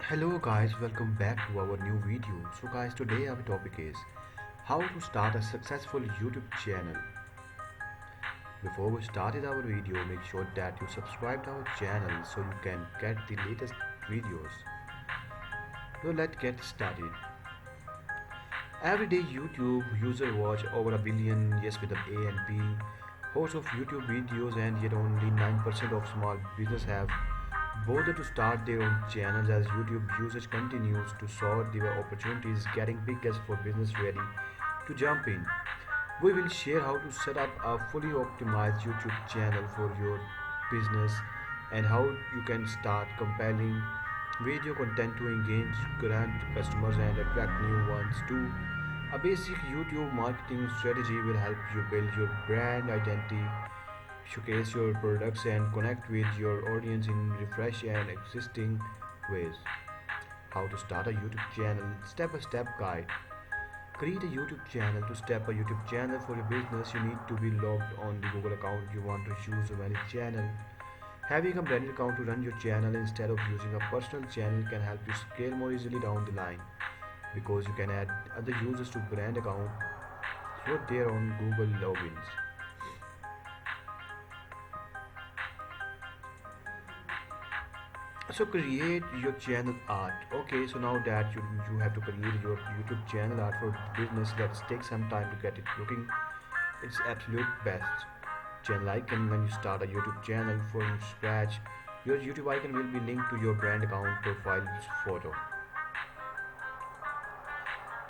Hello guys, welcome back to our new video. So guys, today our topic is how to start a successful YouTube channel. Before we started our video, make sure that you subscribe to our channel so you can get the latest videos. So let's get started. Every day YouTube user watch over a billion, yes with a A and B, hosts of YouTube videos, and yet only 9% of small business have bothered to start their own channels. As YouTube usage continues to soar, the opportunity is getting big as for business ready to jump in. We will share how to set up a fully optimized YouTube channel for your business and how you can start compelling video content to engage current customers and attract new ones too. A basic YouTube marketing strategy will help you build your brand identity, showcase your products, and connect with your audience in refresh and existing ways. How to start a YouTube channel step by step guide. Create a YouTube channel. To start a YouTube channel for your business, you need to be logged on the Google account you want to choose to manage channel. Having a branded account to run your channel instead of using a personal channel can help you scale more easily down the line because you can add other users to brand account for their own Google logins. So create your channel art. Okay, so now that you have to create your YouTube channel art for business, let's take some time to get it looking its absolute best. Channel icon. When you start a YouTube channel from scratch, your YouTube icon will be linked to your brand account profile photo.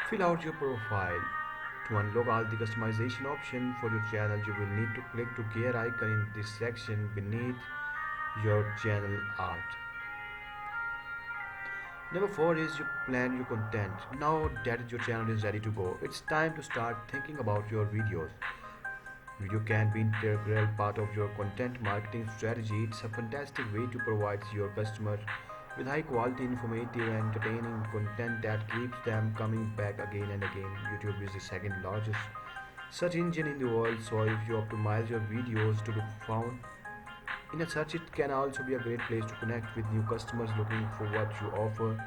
Fill out your profile. To unlock all the customization options for your channel, you will need to click the gear icon in this section beneath your channel art. Number 4 is you plan your content. Now that your channel is ready to go, it's time to start thinking about your videos. Video can be an integral part of your content marketing strategy. It's a fantastic way to provide your customer with high quality, informative, and entertaining content that keeps them coming back again and again. YouTube is the second largest search engine in the world, so if you optimize your videos to be found in a search, it can also be a great place to connect with new customers looking for what you offer.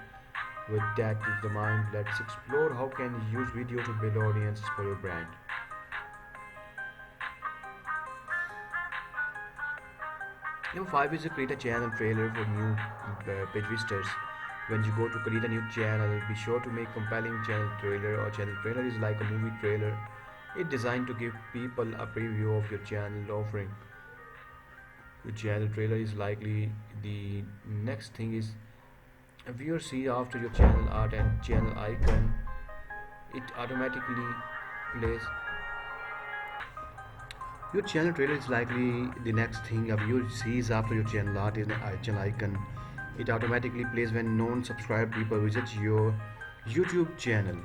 With that in the mind, let's explore how can you use video to build audiences for your brand. Number 5 is to create a channel trailer for new page visitors. When you go to create a new channel, be sure to make compelling channel trailer. Or channel trailer is like a movie trailer. It's designed to give people a preview of your channel offering. Your channel trailer is likely the next thing is a viewer see after your channel art and channel icon. It automatically plays. Your channel trailer is likely the next thing a viewer sees after your channel art is an channel icon. It automatically plays when non-subscribed people visit your YouTube channel.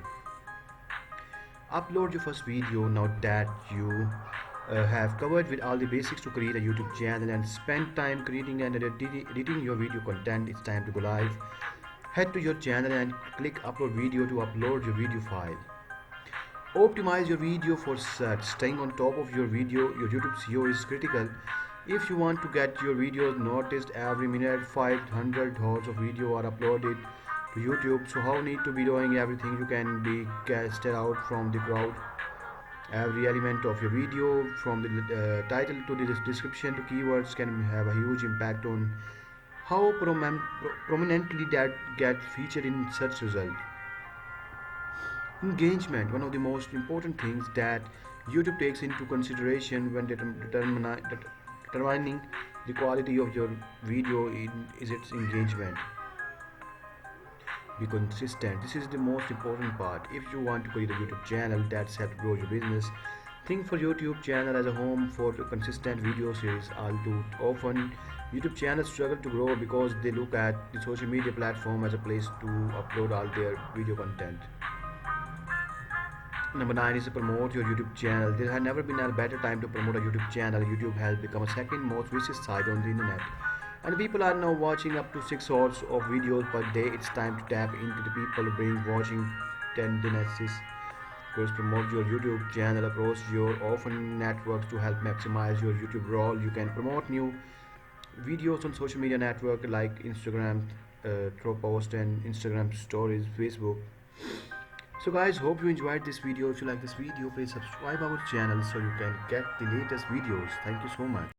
Upload your first video. Now that you have covered with all the basics to create a YouTube channel and spend time creating and editing your video content, it's time to go live. Head to your channel and click upload video to upload your video file. Optimize your video for search. Staying on top of your YouTube SEO is critical. If you want to get your videos noticed every minute, 500 hours of video are uploaded to YouTube. So how need to be doing everything you can be casted out from the crowd. Every element of your video, from the title to the description to keywords, can have a huge impact on how prominently that get featured in search result. Engagement, one of the most important things that YouTube takes into consideration when determining the quality of your video is its engagement. Be consistent. This is the most important part. If you want to create a YouTube channel that's help grow your business, think for YouTube channel as a home for consistent video series. All too often, YouTube channels struggle to grow because they look at the social media platform as a place to upload all their video content. Number 9 is to promote your YouTube channel. There has never been a better time to promote a YouTube channel. YouTube has become a second most visited site on the internet. And people are now watching up to 6 hours of videos per day. It's time to tap into the people brain watching tendencies. First, promote your YouTube channel across your often networks to help maximize your YouTube role. You can promote new videos on social media network like Instagram, through post and Instagram stories, Facebook. So guys, hope you enjoyed this video. If you like this video, please subscribe our channel so you can get the latest videos. Thank you so much.